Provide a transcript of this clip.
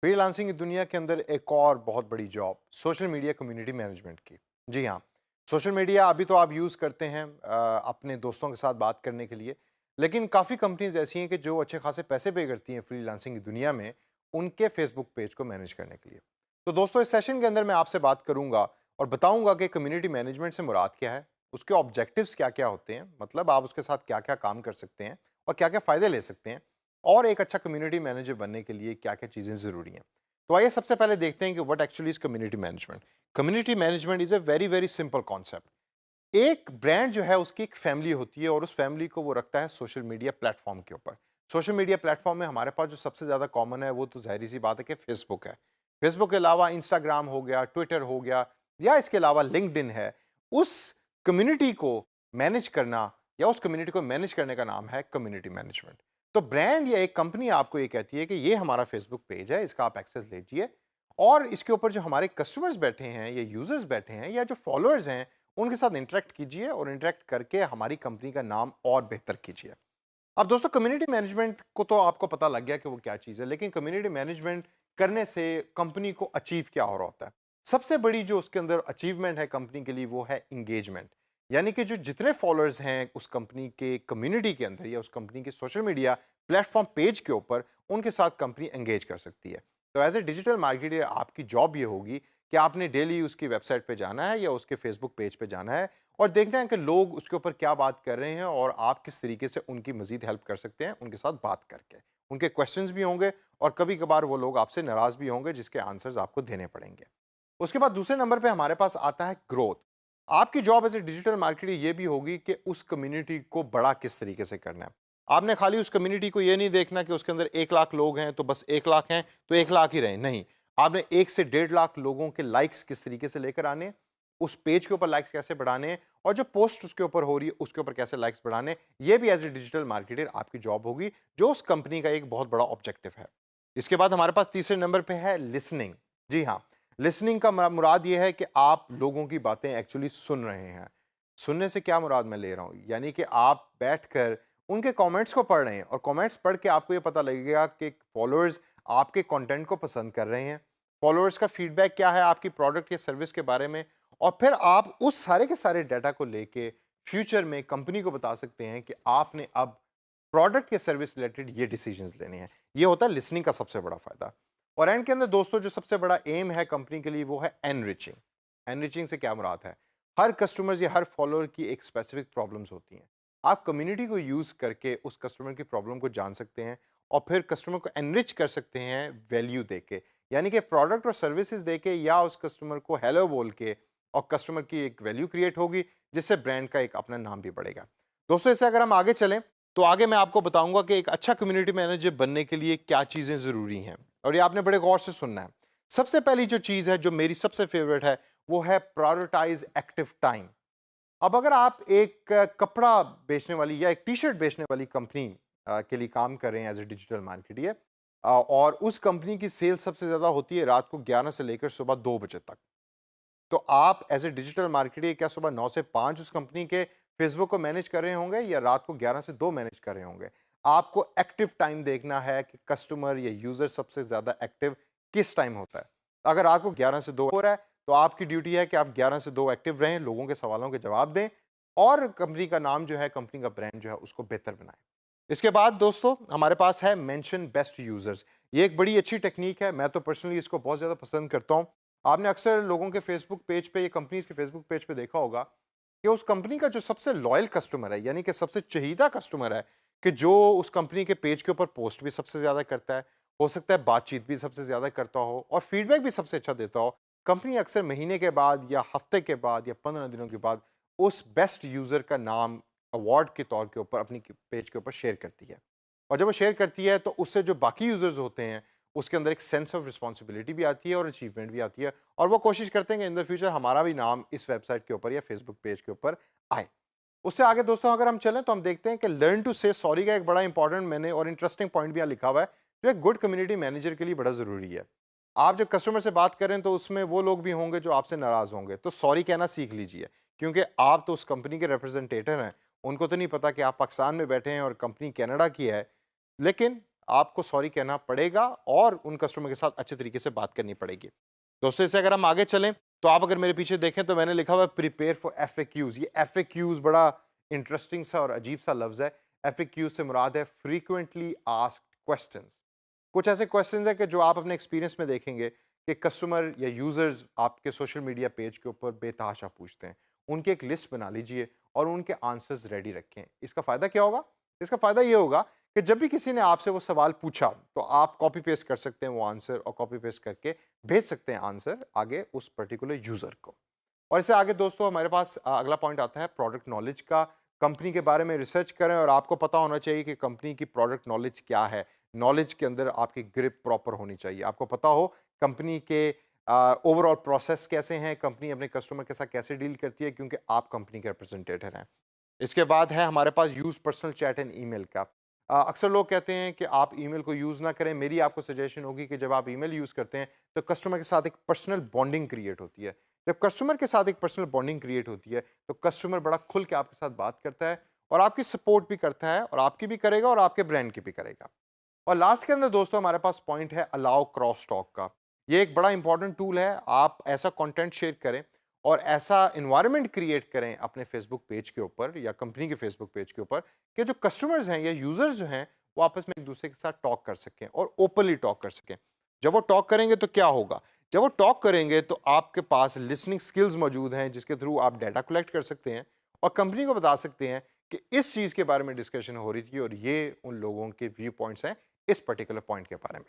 Freelancing की दुनिया के अंदर एक और बहुत बड़ी job social media community management की। जी हाँ, सोशल मीडिया अभी तो आप यूज़ करते हैं अपने दोस्तों के साथ बात करने के लिए, लेकिन काफ़ी कंपनीज ऐसी हैं कि जो अच्छे खासे पैसे पे करती हैं फ्रीलांसिंग की दुनिया में उनके फेसबुक पेज को मैनेज करने के लिए। तो दोस्तों, इस सेशन के अंदर मैं आपसे बात करूंगा और बताऊंगा कि कम्युनिटी मैनेजमेंट से मुराद क्या है, उसके ऑब्जेक्टिव्स क्या क्या होते हैं, मतलब आप उसके साथ क्या क्या काम कर सकते हैं और क्या क्या फ़ायदे ले सकते हैं, और एक अच्छा कम्युनिटी मैनेजर बनने के लिए क्या क्या चीज़ें ज़रूरी हैं। तो आइए सबसे पहले देखते हैं कि what actually is community management. Community management is a very very simple concept. एक ब्रांड जो है उसकी एक फैमिली होती है और उस फैमिली को वो रखता है सोशल मीडिया प्लेटफॉर्म के ऊपर। सोशल मीडिया प्लेटफॉर्म में हमारे पास जो सबसे ज़्यादा कॉमन है वो तो ज़ाहिर सी बात है कि फेसबुक है। फेसबुक के अलावा इंस्टाग्राम हो गया, ट्विटर हो गया, या इसके अलावा लिंक्डइन है। उस कम्युनिटी को मैनेज करना या उस कम्युनिटी को मैनेज करने का नाम है कम्युनिटी मैनेजमेंट। तो ब्रांड या एक कंपनी आपको ये कहती है कि ये हमारा फेसबुक पेज है, इसका आप एक्सेस लीजिए और इसके ऊपर जो हमारे कस्टमर्स बैठे हैं या यूजर्स बैठे हैं या जो फॉलोअर्स हैं उनके साथ इंटरेक्ट कीजिए और इंटरेक्ट करके हमारी कंपनी का नाम और बेहतर कीजिए। अब दोस्तों, कम्युनिटी मैनेजमेंट को तो आपको पता लग गया कि वो क्या चीज़ है, लेकिन कम्युनिटी मैनेजमेंट करने से कंपनी को अचीव क्या हो रहा होता है। सबसे बड़ी जो उसके अंदर अचीवमेंट है कंपनी के लिए वो है इंगेजमेंट। यानी कि जो जितने फॉलोअर्स हैं उस कंपनी के कम्युनिटी के अंदर या उस कंपनी के सोशल मीडिया प्लेटफॉर्म पेज के ऊपर, उनके साथ कंपनी एंगेज कर सकती है। तो एज ए डिजिटल मार्केटर आपकी जॉब ये होगी कि आपने डेली उसकी वेबसाइट पे जाना है या उसके फेसबुक पेज पे जाना है और देखना है कि लोग उसके ऊपर क्या बात कर रहे हैं और आप किस तरीके से उनकी मज़ीद हेल्प कर सकते हैं उनके साथ बात करके। उनके क्वेश्चंस भी होंगे और कभी-कभार वो लोग आपसे नाराज़ भी होंगे जिसके आंसर्स आपको देने पड़ेंगे। उसके बाद दूसरे नंबर पे हमारे पास आता है ग्रोथ। आपकी job as a digital marketer ये भी होगी कि उस कम्युनिटी को बड़ा किस तरीके से करना है। आपने खाली उस कम्युनिटी को ये नहीं देखना कि उसके अंदर 1 लाख लोग हैं तो बस 1 लाख हैं तो 1 लाख ही रहें, नहीं। आपने 1 से 1.5 लाख लोगों के लाइक्स किस तरीके से लेकर आने हैं, उस पेज के ऊपर लाइक्स कैसे बढ़ाने हैं और जो पोस्ट उसके ऊपर हो रही है उसके ऊपर कैसे लाइक्स बढ़ाने हैं, ये भी एज़ ए डिजिटल मार्केटर आपकी जॉब होगी, जो उस कंपनी का एक बहुत बड़ा ऑब्जेक्टिव है। इसके बाद हमारे पास तीसरे नंबर पे है लिसनिंग। जी हाँ, लिसनिंग का मुराद ये है कि आप लोगों की बातें एक्चुअली सुन रहे हैं। सुनने से क्या मुराद मैं ले रहा हूँ, यानी कि आप बैठकर उनके कमेंट्स को पढ़ रहे हैं और कमेंट्स पढ़ के आपको ये पता लगेगा कि फॉलोअर्स आपके कंटेंट को पसंद कर रहे हैं। फॉलोअर्स का फीडबैक क्या है आपकी प्रोडक्ट या सर्विस के बारे में, और फिर आप उस सारे के सारे डाटा को लेके फ्यूचर में कंपनी को बता सकते हैं कि आपने अब प्रोडक्ट या सर्विस रिलेटेड ये डिसीजंस लेने हैं। ये होता है लिसनिंग का सबसे बड़ा फायदा। और एंड के अंदर दोस्तों, जो सबसे बड़ा एम है कंपनी के लिए वो है एनरिचिंग। एनरिचिंग से क्या मुराद है, हर कस्टमर्स या हर फॉलोअर की एक स्पेसिफिक प्रॉब्लम्स होती हैं। आप कम्युनिटी को यूज करके उस कस्टमर की प्रॉब्लम को जान सकते हैं और फिर कस्टमर को एनरिच कर सकते हैं वैल्यू देके, यानी कि प्रोडक्ट और सर्विसेज देके या उस कस्टमर को हेलो बोल के, और कस्टमर की एक वैल्यू क्रिएट होगी जिससे ब्रांड का एक अपना नाम भी बढ़ेगा। दोस्तों, इससे अगर हम आगे चलें तो आगे मैं आपको बताऊंगा कि एक अच्छा कम्युनिटी मैनेजर बनने के लिए क्या चीजें जरूरी हैं, और ये आपने बड़े गौर से सुनना है। सबसे पहली जो चीज है जो मेरी सबसे फेवरेट है वो है प्रायोरिटाइज एक्टिव टाइम। अब अगर आप एक कपड़ा बेचने वाली या एक टी शर्ट बेचने वाली कंपनी के लिए काम कर रहे हैं एज ए डिजिटल मार्केटियर, और उस कंपनी की सेल सबसे ज्यादा होती है रात को 11 से लेकर सुबह 2 बजे तक, तो आप एज ए डिजिटल मार्केटर क्या सुबह 9 से 5 उस कंपनी के फेसबुक को मैनेज कर रहे होंगे या रात को 11 से 2 मैनेज कर रहे होंगे? आपको एक्टिव टाइम देखना है कि कस्टमर या यूजर सबसे ज्यादा एक्टिव किस टाइम होता है। अगर रात को 11 से 2 हो रहा है तो आपकी ड्यूटी है कि आप 11 से 2 एक्टिव रहें, लोगों के सवालों के जवाब दें और कंपनी का नाम जो है, कंपनी का ब्रांड जो है उसको बेहतर बनाएं। इसके बाद दोस्तों हमारे पास है मेंशन बेस्ट यूजर्स। ये एक बड़ी अच्छी टेक्निक है, मैं तो पर्सनली इसको बहुत ज़्यादा पसंद करता हूँ। आपने अक्सर लोगों के फेसबुक पेज पे या कंपनीज के फेसबुक पेज पे देखा होगा कि उस कंपनी का जो सबसे लॉयल कस्टमर है, यानी कि सबसे चहीदा कस्टमर है, कि जो उस कंपनी के पेज के ऊपर पोस्ट भी सबसे ज़्यादा करता है, हो सकता है बातचीत भी सबसे ज़्यादा करता हो और फीडबैक भी सबसे अच्छा देता हो, कंपनी अक्सर महीने के बाद या हफ्ते के बाद या 15 दिनों के बाद उस बेस्ट यूज़र का नाम अवार्ड के तौर के ऊपर अपनी पेज के ऊपर शेयर करती है। और जब वो शेयर करती है तो उससे जो बाकी यूज़र्स होते हैं उसके अंदर एक सेंस ऑफ रिस्पॉन्सिबिलिटी भी आती है और अचीवमेंट भी आती है, और वो कोशिश करते हैं कि इन द फ्यूचर हमारा भी नाम इस वेबसाइट के ऊपर या फेसबुक पेज के ऊपर आए। उससे आगे दोस्तों अगर हम चलें तो हम देखते हैं कि लर्न टू से सॉरी का एक बड़ा इंपॉर्टेंट मैंने और इंटरेस्टिंग पॉइंट भी यहाँ लिखा हुआ है, जो एक गुड कम्युनिटी मैनेजर के लिए बड़ा ज़रूरी है। आप जब कस्टमर से बात करें तो उसमें वो लोग भी होंगे जो आपसे नाराज़ होंगे, तो सॉरी कहना सीख लीजिए, क्योंकि आप तो उस कंपनी के रिप्रेजेंटेटिव हैं। उनको तो नहीं पता कि आप पाकिस्तान में बैठे हैं और कंपनी कनाडा की है, लेकिन आपको सॉरी कहना पड़ेगा और उन कस्टमर के साथ अच्छे तरीके से बात करनी पड़ेगी। दोस्तों, इससे अगर हम आगे चलें, तो आप अगर मेरे पीछे देखें तो मैंने लिखा हुआ है प्रिपेयर फॉर एफएक्यूज़। ये एफएक्यूज़ बड़ा इंटरेस्टिंग सा और अजीब सा लफ्ज़ है। एफएक्यूज़ से मुराद है फ्रीक्वेंटली आस्क्ड क्वेश्चंस। कुछ ऐसे क्वेश्चंस हैं कि जो आप अपने एक्सपीरियंस में देखेंगे कि कस्टमर या यूजर्स आपके सोशल मीडिया पेज के ऊपर बेतहाशा पूछते हैं। उनकी एक लिस्ट बना लीजिए और उनके आंसर्स रेडी रखें। इसका फ़ायदा क्या होगा? इसका फ़ायदा ये होगा कि जब भी किसी ने आपसे वो सवाल पूछा, तो आप कॉपी पेस्ट कर सकते हैं वो आंसर और कॉपी पेस्ट करके भेज सकते हैं आंसर आगे उस पर्टिकुलर यूज़र को। और इससे आगे दोस्तों हमारे पास अगला पॉइंट आता है प्रोडक्ट नॉलेज का। कंपनी के बारे में रिसर्च करें और आपको पता होना चाहिए कि कंपनी की प्रोडक्ट नॉलेज क्या है। नॉलेज के अंदर आपकी ग्रिप प्रॉपर होनी चाहिए। आपको पता हो कंपनी के ओवरऑल प्रोसेस कैसे हैं, कंपनी अपने कस्टमर के साथ कैसे डील करती है, क्योंकि आप कंपनी के रिप्रेजेंटेटिव हैं। इसके बाद है हमारे पास use personal chat and email का। अक्सर लोग कहते हैं कि आप ईमेल को यूज़ ना करें। मेरी आपको सजेशन होगी कि जब आप ईमेल यूज़ करते हैं तो कस्टमर के साथ एक पर्सनल बॉन्डिंग क्रिएट होती है। जब कस्टमर के साथ एक पर्सनल बॉन्डिंग क्रिएट होती है तो कस्टमर बड़ा खुल के आपके साथ बात करता है और आपकी सपोर्ट भी करता है और आपकी भी करेगा और आपके ब्रांड की भी करेगा। और लास्ट के अंदर दोस्तों हमारे पास पॉइंट है अलाउ क्रॉस टॉक का। ये एक बड़ा इंपॉर्टेंट टूल है। आप ऐसा कंटेंट शेयर करें और ऐसा एनवायरनमेंट क्रिएट करें अपने फेसबुक पेज के ऊपर या कंपनी के फेसबुक पेज के ऊपर कि जो कस्टमर्स हैं या यूजर्स जो हैं वो आपस में एक दूसरे के साथ टॉक कर सकें और ओपनली टॉक कर सकें। जब वो टॉक करेंगे तो क्या होगा? जब वो टॉक करेंगे तो आपके पास लिसनिंग स्किल्स मौजूद हैं जिसके थ्रू आप डाटा कलेक्ट कर सकते हैं और कंपनी को बता सकते हैं कि इस चीज़ के बारे में डिस्कशन हो रही थी और ये उन लोगों के व्यू पॉइंट्स हैं इस पर्टिकुलर पॉइंट के बारे में।